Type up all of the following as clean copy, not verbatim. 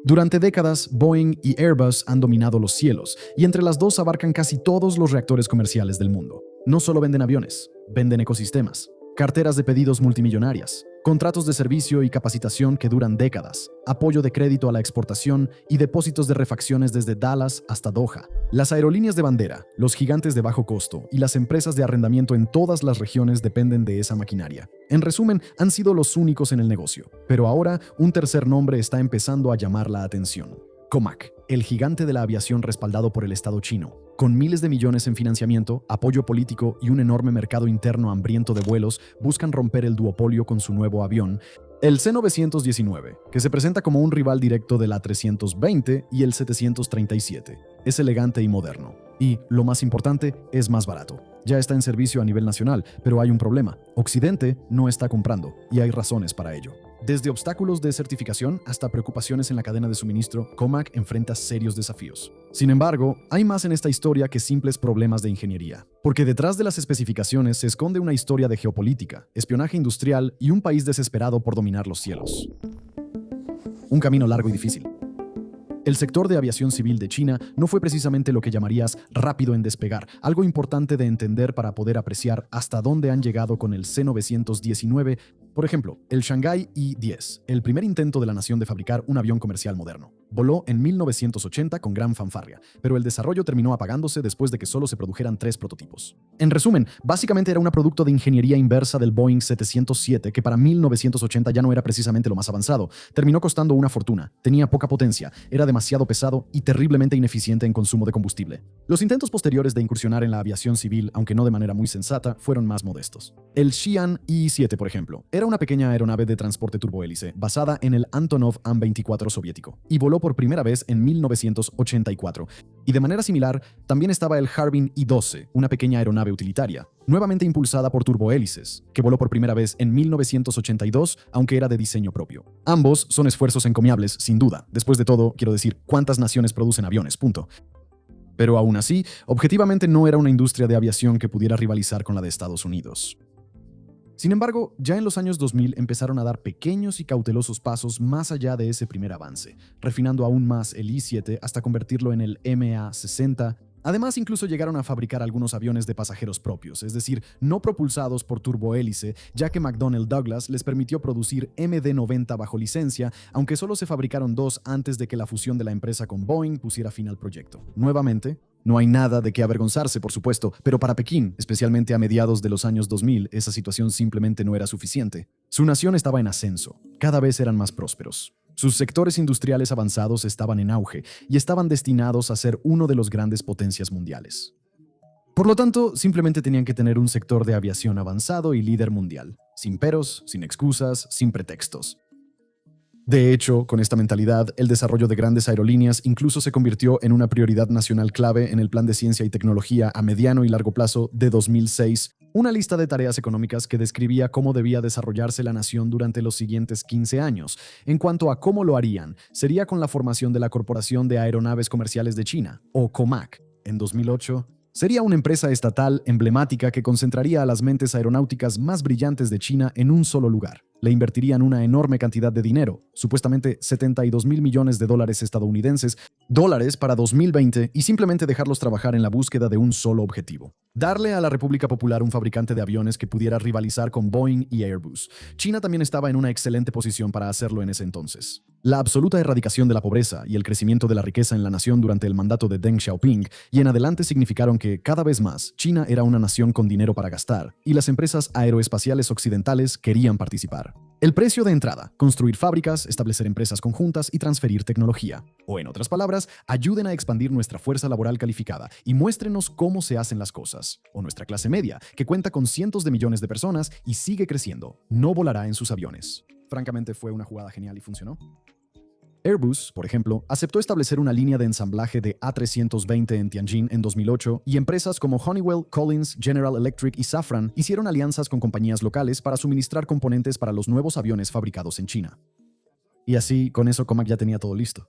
Durante décadas, Boeing y Airbus han dominado los cielos, y entre las dos abarcan casi todos los reactores comerciales del mundo. No solo venden aviones, venden ecosistemas, carteras de pedidos multimillonarias, contratos de servicio y capacitación que duran décadas, apoyo de crédito a la exportación y depósitos de refacciones desde Dallas hasta Doha. Las aerolíneas de bandera, los gigantes de bajo costo y las empresas de arrendamiento en todas las regiones dependen de esa maquinaria. En resumen, han sido los únicos en el negocio. Pero ahora, un tercer nombre está empezando a llamar la atención. COMAC, el gigante de la aviación respaldado por el Estado chino. Con miles de millones en financiamiento, apoyo político y un enorme mercado interno hambriento de vuelos, buscan romper el duopolio con su nuevo avión, el C-919, que se presenta como un rival directo del A320 y el 737. Es elegante y moderno. Y, lo más importante, es más barato. Ya está en servicio a nivel nacional, pero hay un problema. Occidente no está comprando, y hay razones para ello. Desde obstáculos de certificación hasta preocupaciones en la cadena de suministro, COMAC enfrenta serios desafíos. Sin embargo, hay más en esta historia que simples problemas de ingeniería. Porque detrás de las especificaciones se esconde una historia de geopolítica, espionaje industrial y un país desesperado por dominar los cielos. Un camino largo y difícil. El sector de aviación civil de China no fue precisamente lo que llamarías rápido en despegar, algo importante de entender para poder apreciar hasta dónde han llegado con el C-919, por ejemplo, el Shanghai I-10, el primer intento de la nación de fabricar un avión comercial moderno. Voló en 1980 con gran fanfarria, pero el desarrollo terminó apagándose después de que solo se produjeran 3 prototipos. En resumen, básicamente era un producto de ingeniería inversa del Boeing 707 que para 1980 ya no era precisamente lo más avanzado. Terminó costando una fortuna, tenía poca potencia, era demasiado pesado y terriblemente ineficiente en consumo de combustible. Los intentos posteriores de incursionar en la aviación civil, aunque no de manera muy sensata, fueron más modestos. El Xi'an I-7, por ejemplo, era una pequeña aeronave de transporte turbohélice basada en el Antonov An-24 soviético y voló por primera vez en 1984. Y de manera similar, también estaba el Harbin I-12, una pequeña aeronave utilitaria, nuevamente impulsada por turbohélices, que voló por primera vez en 1982, aunque era de diseño propio. Ambos son esfuerzos encomiables, sin duda. Después de todo, quiero decir, ¿cuántas naciones producen aviones? Punto. Pero aún así, objetivamente no era una industria de aviación que pudiera rivalizar con la de Estados Unidos. Sin embargo, ya en los años 2000 empezaron a dar pequeños y cautelosos pasos más allá de ese primer avance, refinando aún más el I-7 hasta convertirlo en el MA-60. Además, incluso llegaron a fabricar algunos aviones de pasajeros propios, es decir, no propulsados por turbohélice, ya que McDonnell Douglas les permitió producir MD-90 bajo licencia, aunque solo se fabricaron 2 antes de que la fusión de la empresa con Boeing pusiera fin al proyecto. Nuevamente, no hay nada de qué avergonzarse, por supuesto, pero para Pekín, especialmente a mediados de los años 2000, esa situación simplemente no era suficiente. Su nación estaba en ascenso, cada vez eran más prósperos. Sus sectores industriales avanzados estaban en auge y estaban destinados a ser uno de los grandes potencias mundiales. Por lo tanto, simplemente tenían que tener un sector de aviación avanzado y líder mundial, sin peros, sin excusas, sin pretextos. De hecho, con esta mentalidad, el desarrollo de grandes aerolíneas incluso se convirtió en una prioridad nacional clave en el Plan de Ciencia y Tecnología a mediano y largo plazo de 2006, una lista de tareas económicas que describía cómo debía desarrollarse la nación durante los siguientes 15 años. En cuanto a cómo lo harían, sería con la formación de la Corporación de Aeronaves Comerciales de China, o COMAC, en 2008. Sería una empresa estatal emblemática que concentraría a las mentes aeronáuticas más brillantes de China en un solo lugar. Le invertirían una enorme cantidad de dinero, supuestamente 72,000 millones de dólares estadounidenses, dólares para 2020, y simplemente dejarlos trabajar en la búsqueda de un solo objetivo: darle a la República Popular un fabricante de aviones que pudiera rivalizar con Boeing y Airbus. China también estaba en una excelente posición para hacerlo en ese entonces. La absoluta erradicación de la pobreza y el crecimiento de la riqueza en la nación durante el mandato de Deng Xiaoping y en adelante significaron que, cada vez más, China era una nación con dinero para gastar, y las empresas aeroespaciales occidentales querían participar. El precio de entrada: construir fábricas, establecer empresas conjuntas y transferir tecnología. O en otras palabras, ayuden a expandir nuestra fuerza laboral calificada y muéstrenos cómo se hacen las cosas. O nuestra clase media, que cuenta con cientos de millones de personas y sigue creciendo, no volará en sus aviones. Francamente, fue una jugada genial y funcionó. Airbus, por ejemplo, aceptó establecer una línea de ensamblaje de A320 en Tianjin en 2008, y empresas como Honeywell, Collins, General Electric y Safran hicieron alianzas con compañías locales para suministrar componentes para los nuevos aviones fabricados en China. Y así, con eso, COMAC ya tenía todo listo.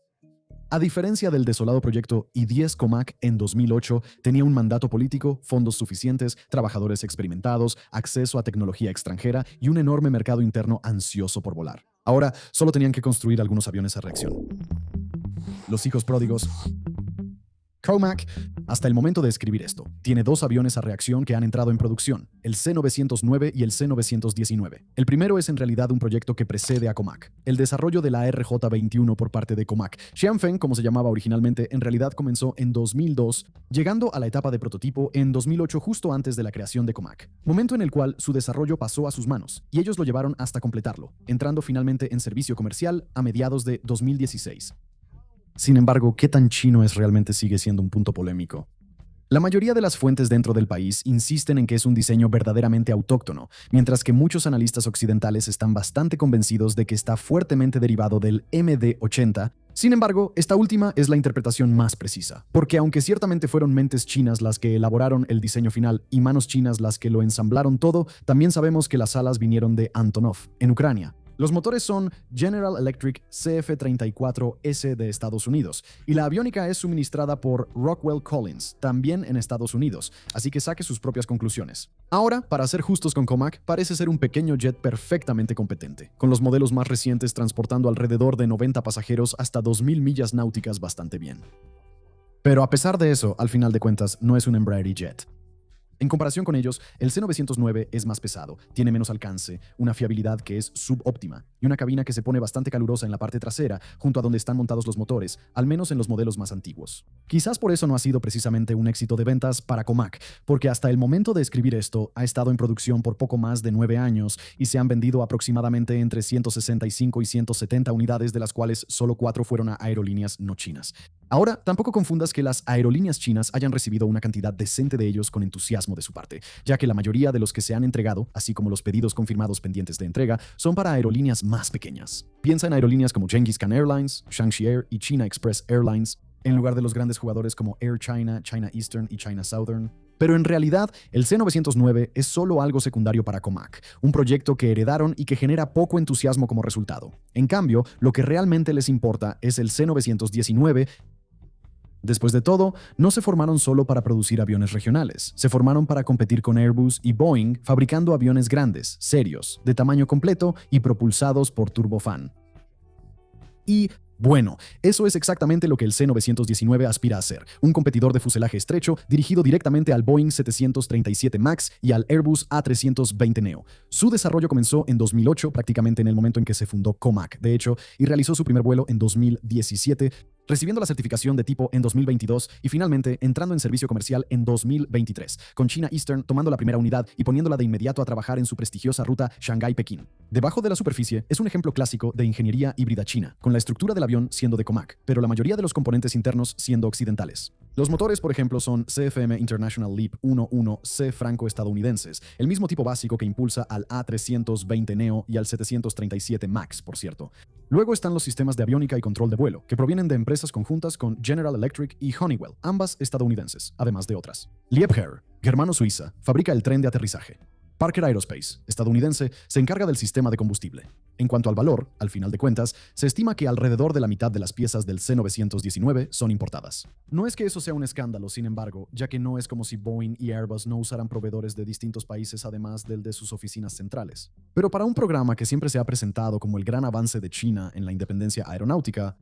A diferencia del desolado proyecto I-10, COMAC en 2008 tenía un mandato político, fondos suficientes, trabajadores experimentados, acceso a tecnología extranjera y un enorme mercado interno ansioso por volar. Ahora solo tenían que construir algunos aviones a reacción. los hijos pródigos. Comac, hasta el momento de escribir esto, tiene dos aviones a reacción que han entrado en producción, el C-909 y el C-919. El primero es en realidad un proyecto que precede a Comac, el desarrollo de la RJ-21 por parte de Comac. Xianfeng, como se llamaba originalmente, en realidad comenzó en 2002, llegando a la etapa de prototipo en 2008 justo antes de la creación de Comac, momento en el cual su desarrollo pasó a sus manos, y ellos lo llevaron hasta completarlo, entrando finalmente en servicio comercial a mediados de 2016. Sin embargo, ¿qué tan chino es realmente sigue siendo un punto polémico? La mayoría de las fuentes dentro del país insisten en que es un diseño verdaderamente autóctono, mientras que muchos analistas occidentales están bastante convencidos de que está fuertemente derivado del MD-80. Sin embargo, esta última es la interpretación más precisa, porque aunque ciertamente fueron mentes chinas las que elaboraron el diseño final y manos chinas las que lo ensamblaron todo, también sabemos que las alas vinieron de Antonov, en Ucrania. Los motores son General Electric CF-34S de Estados Unidos, y la aviónica es suministrada por Rockwell Collins, también en Estados Unidos, así que saque sus propias conclusiones. Ahora, para ser justos con Comac, parece ser un pequeño jet perfectamente competente, con los modelos más recientes transportando alrededor de 90 pasajeros hasta 2.000 millas náuticas bastante bien. Pero a pesar de eso, al final de cuentas, no es un Embraer jet. En comparación con ellos, el C-909 es más pesado, tiene menos alcance, una fiabilidad que es subóptima y una cabina que se pone bastante calurosa en la parte trasera, junto a donde están montados los motores, al menos en los modelos más antiguos. Quizás por eso no ha sido precisamente un éxito de ventas para Comac, porque hasta el momento de escribir esto ha estado en producción por poco más de 9 años y se han vendido aproximadamente entre 165 y 170 unidades, de las cuales solo 4 fueron a aerolíneas no chinas. Ahora, tampoco confundas que las aerolíneas chinas hayan recibido una cantidad decente de ellos con entusiasmo de su parte, ya que la mayoría de los que se han entregado, así como los pedidos confirmados pendientes de entrega, son para aerolíneas más pequeñas. Piensa en aerolíneas como Genghis Khan Airlines, Shaanxi Air y China Express Airlines, en lugar de los grandes jugadores como Air China, China Eastern y China Southern. Pero en realidad, el C-909 es solo algo secundario para Comac, un proyecto que heredaron y que genera poco entusiasmo como resultado. En cambio, lo que realmente les importa es el C-919. Después de todo, no se formaron solo para producir aviones regionales, se formaron para competir con Airbus y Boeing, fabricando aviones grandes, serios, de tamaño completo y propulsados por turbofan. Y bueno, eso es exactamente lo que el C-919 aspira a ser, un competidor de fuselaje estrecho dirigido directamente al Boeing 737 MAX y al Airbus A320 Neo. Su desarrollo comenzó en 2008, prácticamente en el momento en que se fundó Comac, de hecho, y realizó su primer vuelo en 2017, recibiendo la certificación de tipo en 2022 y finalmente entrando en servicio comercial en 2023, con China Eastern tomando la primera unidad y poniéndola de inmediato a trabajar en su prestigiosa ruta Shanghái-Pekín. Debajo de la superficie es un ejemplo clásico de ingeniería híbrida china, con la estructura del avión siendo de Comac, pero la mayoría de los componentes internos siendo occidentales. Los motores, por ejemplo, son CFM International LEAP 11C franco-estadounidenses, el mismo tipo básico que impulsa al A320 Neo y al 737 MAX, por cierto. Luego están los sistemas de aviónica y control de vuelo, que provienen de empresas conjuntas con General Electric y Honeywell, ambas estadounidenses, además de otras. Liebherr, germano-suiza, fabrica el tren de aterrizaje. Parker Aerospace, estadounidense, se encarga del sistema de combustible. En cuanto al valor, al final de cuentas, se estima que alrededor de la mitad de las piezas del C-919 son importadas. No es que eso sea un escándalo, sin embargo, ya que no es como si Boeing y Airbus no usaran proveedores de distintos países además del de sus oficinas centrales. Pero para un programa que siempre se ha presentado como el gran avance de China en la independencia aeronáutica,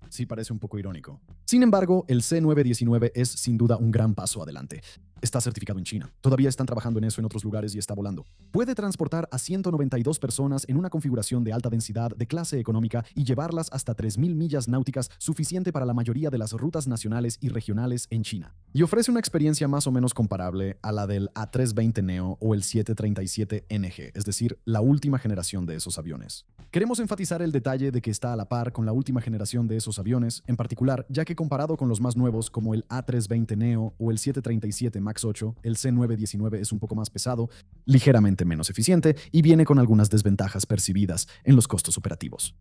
sí parece un poco irónico. Sin embargo, el C-919 es sin duda un gran paso adelante. Está certificado en China. Todavía están trabajando en eso en otros lugares y está volando. Puede transportar a 192 personas en una configuración de alta densidad de clase económica y llevarlas hasta 3.000 millas náuticas, suficiente para la mayoría de las rutas nacionales y regionales en China. Y ofrece una experiencia más o menos comparable a la del A320 Neo o el 737NG, es decir, la última generación de esos aviones. Queremos enfatizar el detalle de que está a la par con la última generación de esos aviones, en particular, ya que comparado con los más nuevos como el A320 Neo o el 737 MAX 8, el C-919 es un poco más pesado, ligeramente menos eficiente y viene con algunas desventajas percibidas en los costos operativos.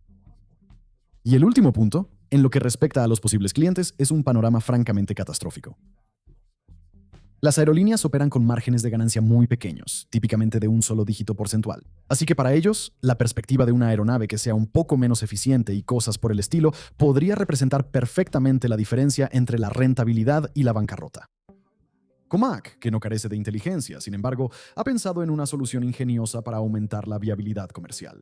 Y el último punto, en lo que respecta a los posibles clientes, es un panorama francamente catastrófico. Las aerolíneas operan con márgenes de ganancia muy pequeños, típicamente de un solo dígito porcentual. Así que para ellos, la perspectiva de una aeronave que sea un poco menos eficiente y cosas por el estilo podría representar perfectamente la diferencia entre la rentabilidad y la bancarrota. Comac, que no carece de inteligencia, sin embargo, ha pensado en una solución ingeniosa para aumentar la viabilidad comercial.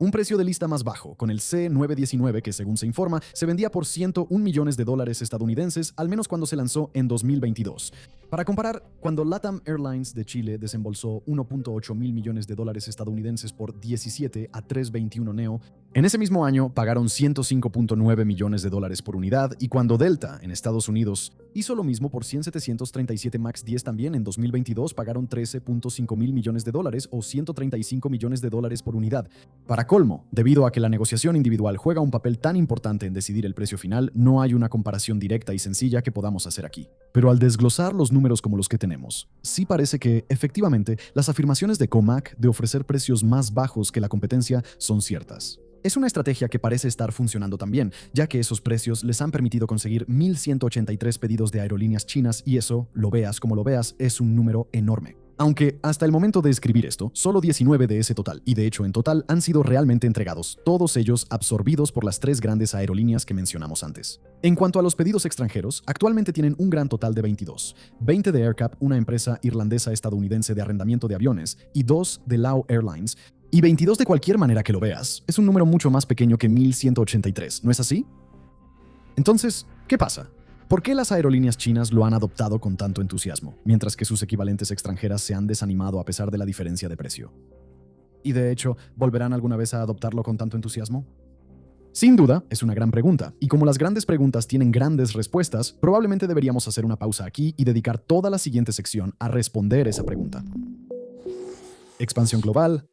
Un precio de lista más bajo, con el C919, que según se informa, se vendía por $101 millones estadounidenses, al menos cuando se lanzó en 2022. Para comparar, cuando LATAM Airlines de Chile desembolsó $1.8 mil millones estadounidenses por 17 A321 Neo, en ese mismo año pagaron $105.9 millones por unidad, y cuando Delta, en Estados Unidos, hizo lo mismo por 737 MAX 10 también en 2022, pagaron $13.5 mil millones o $135 millones por unidad. Para colmo, debido a que la negociación individual juega un papel tan importante en decidir el precio final, no hay una comparación directa y sencilla que podamos hacer aquí. Pero al desglosar los números como los que tenemos, sí parece que, efectivamente, las afirmaciones de Comac de ofrecer precios más bajos que la competencia son ciertas. Es una estrategia que parece estar funcionando también, ya que esos precios les han permitido conseguir 1.183 pedidos de aerolíneas chinas y eso, lo veas como lo veas, es un número enorme. Aunque hasta el momento de escribir esto, solo 19 de ese total, y de hecho en total han sido realmente entregados, todos ellos absorbidos por las 3 grandes aerolíneas que mencionamos antes. En cuanto a los pedidos extranjeros, actualmente tienen un gran total de 22. 20 de AerCap, una empresa irlandesa-estadounidense de arrendamiento de aviones, y 2 de Lao Airlines, y 22 de cualquier manera que lo veas, es un número mucho más pequeño que 1.183, ¿no es así? Entonces, ¿qué pasa? ¿Por qué las aerolíneas chinas lo han adoptado con tanto entusiasmo, mientras que sus equivalentes extranjeras se han desanimado a pesar de la diferencia de precio? Y de hecho, ¿volverán alguna vez a adoptarlo con tanto entusiasmo? Sin duda, es una gran pregunta, y como las grandes preguntas tienen grandes respuestas, probablemente deberíamos hacer una pausa aquí y dedicar toda la siguiente sección a responder esa pregunta. Expansión global.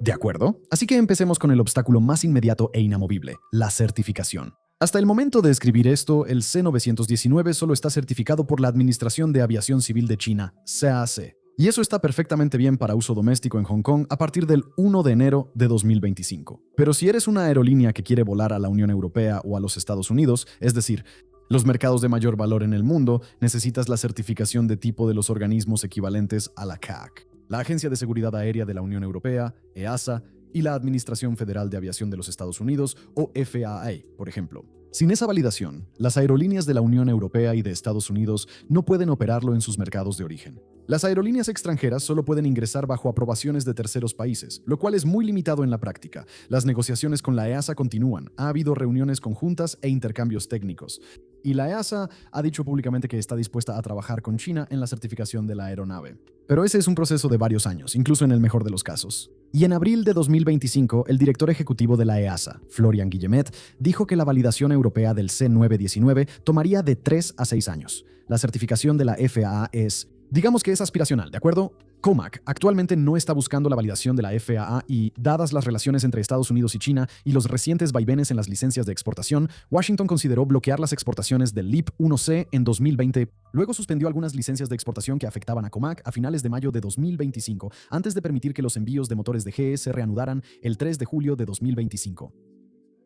De acuerdo, así que empecemos con el obstáculo más inmediato e inamovible, la certificación. Hasta el momento de escribir esto, el C919 solo está certificado por la Administración de Aviación Civil de China, CAAC, y eso está perfectamente bien para uso doméstico en Hong Kong a partir del 1 de enero de 2025. Pero si eres una aerolínea que quiere volar a la Unión Europea o a los Estados Unidos, es decir, los mercados de mayor valor en el mundo, necesitas la certificación de tipo de los organismos equivalentes a la CAAC, la Agencia de Seguridad Aérea de la Unión Europea, EASA, y la Administración Federal de Aviación de los Estados Unidos, o FAA, por ejemplo. Sin esa validación, las aerolíneas de la Unión Europea y de Estados Unidos no pueden operarlo en sus mercados de origen. Las aerolíneas extranjeras solo pueden ingresar bajo aprobaciones de terceros países, lo cual es muy limitado en la práctica. Las negociaciones con la EASA continúan, ha habido reuniones conjuntas e intercambios técnicos. Y la EASA ha dicho públicamente que está dispuesta a trabajar con China en la certificación de la aeronave. Pero ese es un proceso de varios años, incluso en el mejor de los casos. Y en abril de 2025, el director ejecutivo de la EASA, Florian Guillemet, dijo que la validación europea del C919 tomaría de 3 a 6 años. La certificación de la FAA es, digamos que es aspiracional, ¿de acuerdo? Comac actualmente no está buscando la validación de la FAA y, dadas las relaciones entre Estados Unidos y China y los recientes vaivenes en las licencias de exportación, Washington consideró bloquear las exportaciones del LEAP-1C en 2020. Luego suspendió algunas licencias de exportación que afectaban a Comac a finales de mayo de 2025, antes de permitir que los envíos de motores de GE se reanudaran el 3 de julio de 2025.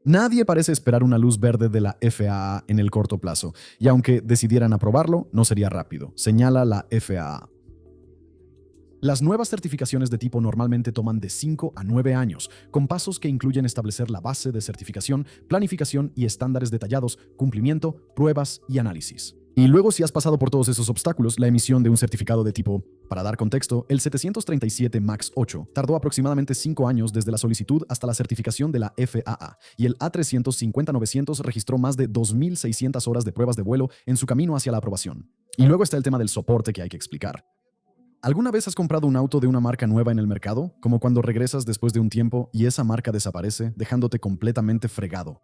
Nadie parece esperar una luz verde de la FAA en el corto plazo, y aunque decidieran aprobarlo, no sería rápido, señala la FAA. Las nuevas certificaciones de tipo normalmente toman de 5 a 9 años, con pasos que incluyen establecer la base de certificación, planificación y estándares detallados, cumplimiento, pruebas y análisis. Y luego, si has pasado por todos esos obstáculos, la emisión de un certificado de tipo. Para dar contexto, el 737 MAX 8 tardó aproximadamente 5 años desde la solicitud hasta la certificación de la FAA, y el A350-900 registró más de 2.600 horas de pruebas de vuelo en su camino hacia la aprobación. Y luego está el tema del soporte que hay que explicar. ¿Alguna vez has comprado un auto de una marca nueva en el mercado? Como cuando regresas después de un tiempo y esa marca desaparece, dejándote completamente fregado.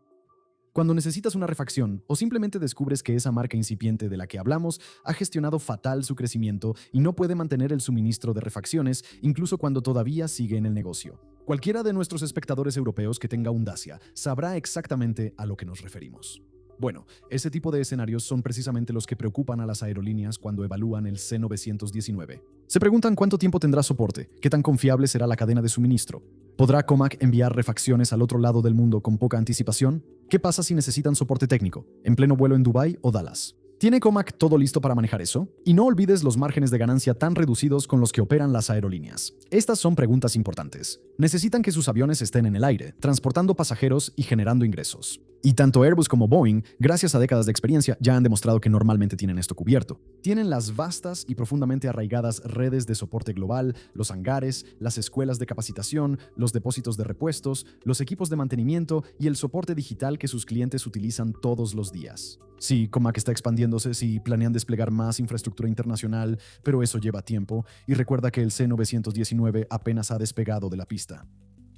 Cuando necesitas una refacción o simplemente descubres que esa marca incipiente de la que hablamos ha gestionado fatal su crecimiento y no puede mantener el suministro de refacciones incluso cuando todavía sigue en el negocio. Cualquiera de nuestros espectadores europeos que tenga un Dacia sabrá exactamente a lo que nos referimos. Bueno, ese tipo de escenarios son precisamente los que preocupan a las aerolíneas cuando evalúan el C919. Se preguntan cuánto tiempo tendrá soporte, qué tan confiable será la cadena de suministro. ¿Podrá Comac enviar refacciones al otro lado del mundo con poca anticipación? ¿Qué pasa si necesitan soporte técnico, en pleno vuelo en Dubái o Dallas? ¿Tiene Comac todo listo para manejar eso? Y no olvides los márgenes de ganancia tan reducidos con los que operan las aerolíneas. Estas son preguntas importantes. Necesitan que sus aviones estén en el aire, transportando pasajeros y generando ingresos. Y tanto Airbus como Boeing, gracias a décadas de experiencia, ya han demostrado que normalmente tienen esto cubierto. Tienen las vastas y profundamente arraigadas redes de soporte global, los hangares, las escuelas de capacitación, los depósitos de repuestos, los equipos de mantenimiento y el soporte digital que sus clientes utilizan todos los días. Sí, Comac está expandiéndose, sí, planean desplegar más infraestructura internacional, pero eso lleva tiempo, y recuerda que el C919 apenas ha despegado de la pista.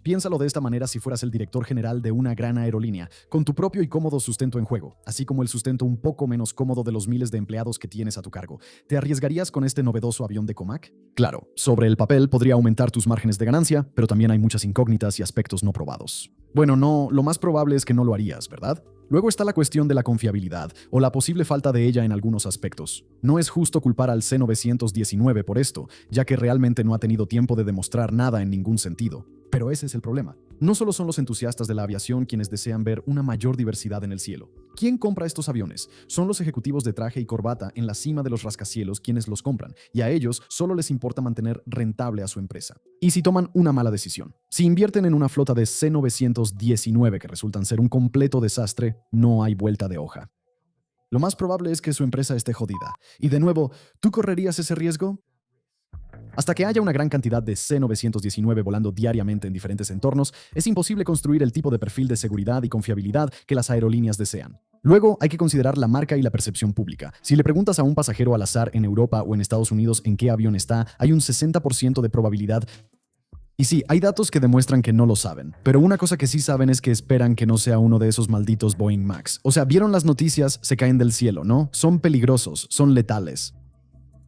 Piénsalo de esta manera si fueras el director general de una gran aerolínea, con tu propio y cómodo sustento en juego, así como el sustento un poco menos cómodo de los miles de empleados que tienes a tu cargo. ¿Te arriesgarías con este novedoso avión de Comac? Claro, sobre el papel podría aumentar tus márgenes de ganancia, pero también hay muchas incógnitas y aspectos no probados. Bueno, no, lo más probable es que no lo harías, ¿verdad? Luego está la cuestión de la confiabilidad, o la posible falta de ella en algunos aspectos. No es justo culpar al C919 por esto, ya que realmente no ha tenido tiempo de demostrar nada en ningún sentido. Pero ese es el problema. No solo son los entusiastas de la aviación quienes desean ver una mayor diversidad en el cielo. ¿Quién compra estos aviones? Son los ejecutivos de traje y corbata en la cima de los rascacielos quienes los compran, y a ellos solo les importa mantener rentable a su empresa. Y si toman una mala decisión, si invierten en una flota de C919 que resultan ser un completo desastre, no hay vuelta de hoja. Lo más probable es que su empresa esté jodida. Y de nuevo, ¿tú correrías ese riesgo? Hasta que haya una gran cantidad de C919 volando diariamente en diferentes entornos, es imposible construir el tipo de perfil de seguridad y confiabilidad que las aerolíneas desean. Luego, hay que considerar la marca y la percepción pública. Si le preguntas a un pasajero al azar en Europa o en Estados Unidos en qué avión está, hay un 60% de probabilidad. Y sí, hay datos que demuestran que no lo saben, pero una cosa que sí saben es que esperan que no sea uno de esos malditos Boeing Max. O sea, vieron las noticias, se caen del cielo, ¿no? Son peligrosos, son letales.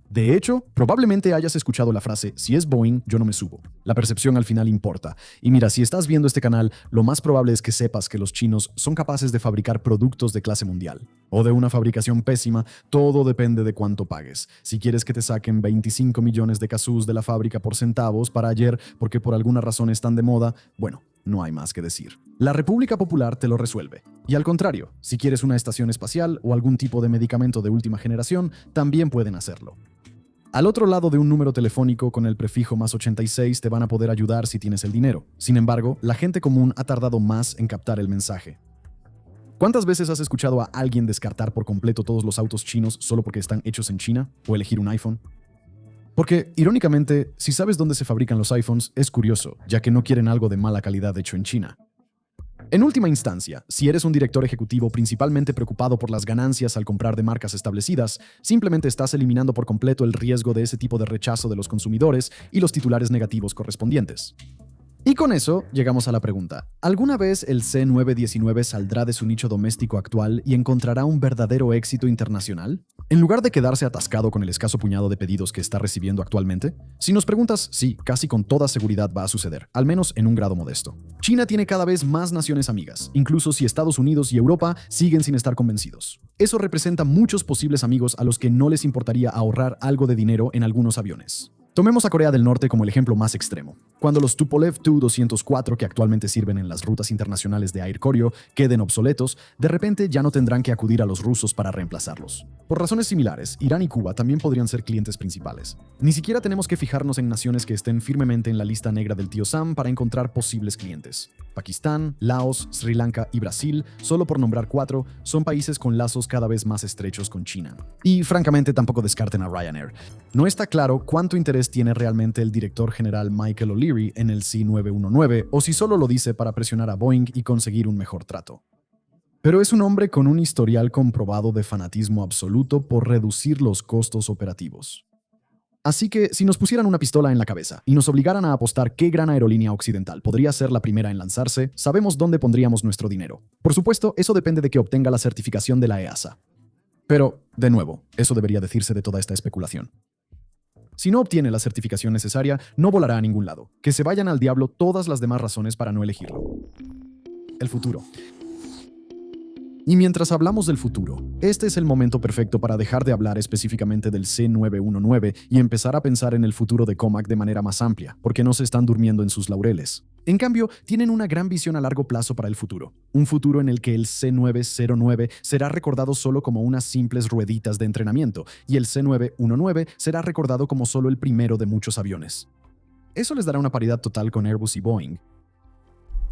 De hecho, probablemente hayas escuchado la frase, si es Boeing, yo no me subo. La percepción al final importa. Y mira, si estás viendo este canal, lo más probable es que sepas que los chinos son capaces de fabricar productos de clase mundial. O de una fabricación pésima, todo depende de cuánto pagues. Si quieres que te saquen 25 millones de Casus de la fábrica por centavos para ayer porque por alguna razón están de moda, bueno, no hay más que decir. La República Popular te lo resuelve. Y al contrario, si quieres una estación espacial o algún tipo de medicamento de última generación, también pueden hacerlo. Al otro lado de un número telefónico con el prefijo +86 te van a poder ayudar si tienes el dinero. Sin embargo, la gente común ha tardado más en captar el mensaje. ¿Cuántas veces has escuchado a alguien descartar por completo todos los autos chinos solo porque están hechos en China o elegir un iPhone? Porque, irónicamente, si sabes dónde se fabrican los iPhones, es curioso, ya que no quieren algo de mala calidad hecho en China. En última instancia, si eres un director ejecutivo principalmente preocupado por las ganancias al comprar de marcas establecidas, simplemente estás eliminando por completo el riesgo de ese tipo de rechazo de los consumidores y los titulares negativos correspondientes. Y con eso llegamos a la pregunta, ¿alguna vez el C919 saldrá de su nicho doméstico actual y encontrará un verdadero éxito internacional? En lugar de quedarse atascado con el escaso puñado de pedidos que está recibiendo actualmente, si nos preguntas, sí, casi con toda seguridad va a suceder, al menos en un grado modesto. China tiene cada vez más naciones amigas, incluso si Estados Unidos y Europa siguen sin estar convencidos. Eso representa muchos posibles amigos a los que no les importaría ahorrar algo de dinero en algunos aviones. Tomemos a Corea del Norte como el ejemplo más extremo. Cuando los Tupolev Tu-204 que actualmente sirven en las rutas internacionales de Air Koryo queden obsoletos, de repente ya no tendrán que acudir a los rusos para reemplazarlos. Por razones similares, Irán y Cuba también podrían ser clientes principales. Ni siquiera tenemos que fijarnos en naciones que estén firmemente en la lista negra del tío Sam para encontrar posibles clientes. Pakistán, Laos, Sri Lanka y Brasil, solo por nombrar 4, son países con lazos cada vez más estrechos con China. Y francamente tampoco descarten a Ryanair. No está claro cuánto interés tiene realmente el director general Michael O'Leary en el C919 o si solo lo dice para presionar a Boeing y conseguir un mejor trato. Pero es un hombre con un historial comprobado de fanatismo absoluto por reducir los costos operativos. Así que, si nos pusieran una pistola en la cabeza y nos obligaran a apostar qué gran aerolínea occidental podría ser la primera en lanzarse, sabemos dónde pondríamos nuestro dinero. Por supuesto, eso depende de que obtenga la certificación de la EASA. Pero, de nuevo, eso debería decirse de toda esta especulación. Si no obtiene la certificación necesaria, no volará a ningún lado. Que se vayan al diablo todas las demás razones para no elegirlo. El futuro. Y mientras hablamos del futuro, este es el momento perfecto para dejar de hablar específicamente del C919 y empezar a pensar en el futuro de Comac de manera más amplia, porque no se están durmiendo en sus laureles. En cambio, tienen una gran visión a largo plazo para el futuro. Un futuro en el que el C909 será recordado solo como unas simples rueditas de entrenamiento y el C919 será recordado como solo el primero de muchos aviones. Eso les dará una paridad total con Airbus y Boeing.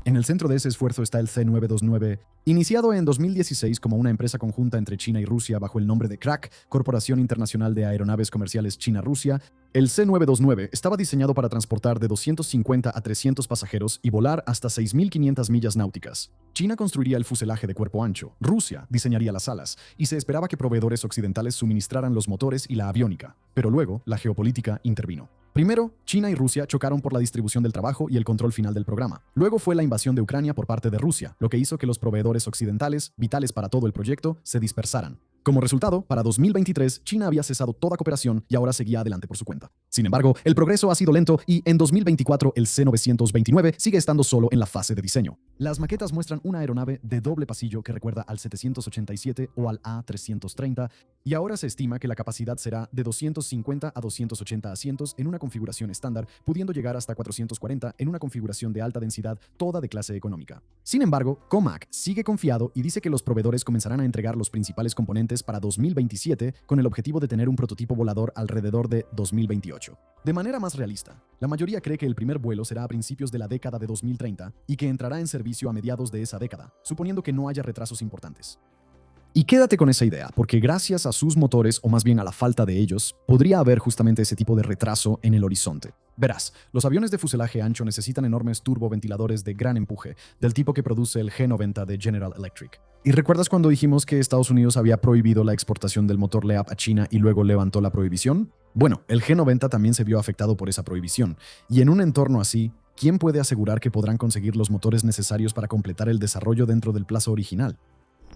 En el centro de ese esfuerzo está el C929, iniciado en 2016 como una empresa conjunta entre China y Rusia bajo el nombre de CRAC, Corporación Internacional de Aeronaves Comerciales China-Rusia. El C929 estaba diseñado para transportar de 250 a 300 pasajeros y volar hasta 6.500 millas náuticas. China construiría el fuselaje de cuerpo ancho, Rusia diseñaría las alas, y se esperaba que proveedores occidentales suministraran los motores y la aviónica. Pero luego, la geopolítica intervino. Primero, China y Rusia chocaron por la distribución del trabajo y el control final del programa. Luego fue la invasión de Ucrania por parte de Rusia, lo que hizo que los proveedores occidentales, vitales para todo el proyecto, se dispersaran. Como resultado, para 2023, China había cesado toda cooperación y ahora seguía adelante por su cuenta. Sin embargo, el progreso ha sido lento y en 2024 el C929 sigue estando solo en la fase de diseño. Las maquetas muestran una aeronave de doble pasillo que recuerda al 787 o al A330 y ahora se estima que la capacidad será de 250 a 280 asientos en una configuración estándar, pudiendo llegar hasta 440 en una configuración de alta densidad, toda de clase económica. Sin embargo, COMAC sigue confiado y dice que los proveedores comenzarán a entregar los principales componentes para 2027 con el objetivo de tener un prototipo volador alrededor de 2028. De manera más realista, la mayoría cree que el primer vuelo será a principios de la década de 2030 y que entrará en servicio a mediados de esa década, suponiendo que no haya retrasos importantes. Y quédate con esa idea, porque gracias a sus motores, o más bien a la falta de ellos, podría haber justamente ese tipo de retraso en el horizonte. Verás, los aviones de fuselaje ancho necesitan enormes turboventiladores de gran empuje, del tipo que produce el G90 de General Electric. ¿Y recuerdas cuando dijimos que Estados Unidos había prohibido la exportación del motor LEAP a China y luego levantó la prohibición? Bueno, el G90 también se vio afectado por esa prohibición, y en un entorno así, ¿quién puede asegurar que podrán conseguir los motores necesarios para completar el desarrollo dentro del plazo original?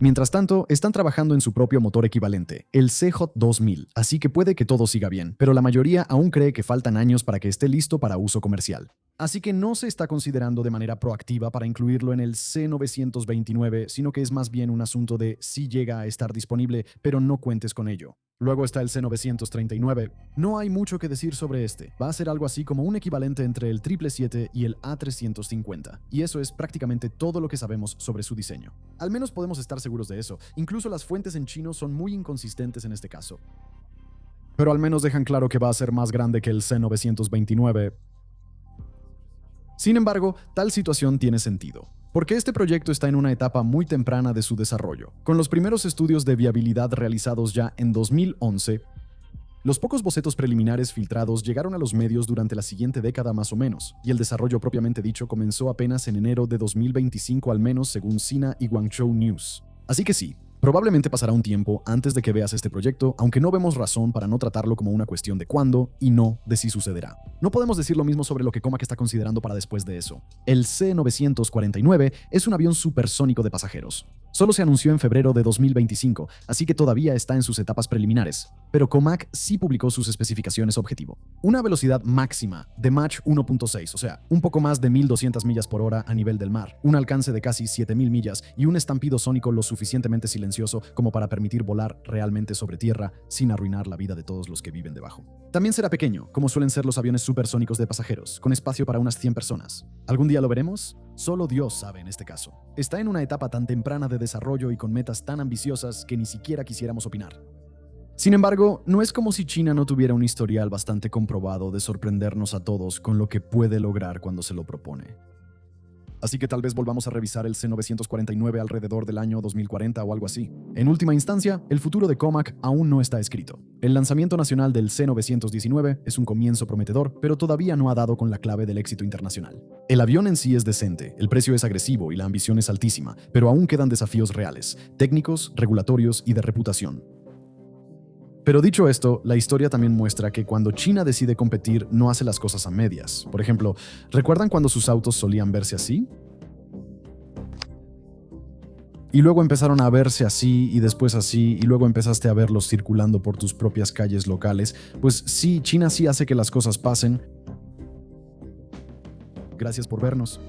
Mientras tanto, están trabajando en su propio motor equivalente, el CJ 2000, así que puede que todo siga bien, pero la mayoría aún cree que faltan años para que esté listo para uso comercial. Así que no se está considerando de manera proactiva para incluirlo en el C929, sino que es más bien un asunto de si llega a estar disponible, pero no cuentes con ello. Luego está el C939. No hay mucho que decir sobre este. Va a ser algo así como un equivalente entre el 777 y el A350. Y eso es prácticamente todo lo que sabemos sobre su diseño. Al menos podemos estar seguros de eso. Incluso las fuentes en chino son muy inconsistentes en este caso. Pero al menos dejan claro que va a ser más grande que el C929. Sin embargo, tal situación tiene sentido, porque este proyecto está en una etapa muy temprana de su desarrollo. Con los primeros estudios de viabilidad realizados ya en 2011, los pocos bocetos preliminares filtrados llegaron a los medios durante la siguiente década más o menos, y el desarrollo propiamente dicho comenzó apenas en enero de 2025 al menos según Sina y Guangzhou News. Así que sí, probablemente pasará un tiempo antes de que veas este proyecto, aunque no vemos razón para no tratarlo como una cuestión de cuándo y no de si sucederá. No podemos decir lo mismo sobre lo que COMAC está considerando para después de eso. El C949 es un avión supersónico de pasajeros. Solo se anunció en febrero de 2025, así que todavía está en sus etapas preliminares, pero COMAC sí publicó sus especificaciones objetivo. Una velocidad máxima de Mach 1.6, o sea, un poco más de 1.200 millas por hora a nivel del mar, un alcance de casi 7.000 millas y un estampido sónico lo suficientemente silencioso como para permitir volar realmente sobre tierra sin arruinar la vida de todos los que viven debajo. También será pequeño, como suelen ser los aviones supersónicos de pasajeros, con espacio para unas 100 personas. ¿Algún día lo veremos? Solo Dios sabe en este caso. Está en una etapa tan temprana de desarrollo y con metas tan ambiciosas que ni siquiera quisiéramos opinar. Sin embargo, no es como si China no tuviera un historial bastante comprobado de sorprendernos a todos con lo que puede lograr cuando se lo propone. Así que tal vez volvamos a revisar el C949 alrededor del año 2040 o algo así. En última instancia, el futuro de COMAC aún no está escrito. El lanzamiento nacional del C919 es un comienzo prometedor, pero todavía no ha dado con la clave del éxito internacional. El avión en sí es decente, el precio es agresivo y la ambición es altísima, pero aún quedan desafíos reales, técnicos, regulatorios y de reputación. Pero dicho esto, la historia también muestra que cuando China decide competir no hace las cosas a medias. Por ejemplo, ¿recuerdan cuando sus autos solían verse así? Y luego empezaron a verse así y después así y luego empezaste a verlos circulando por tus propias calles locales. Pues sí, China sí hace que las cosas pasen. Gracias por vernos.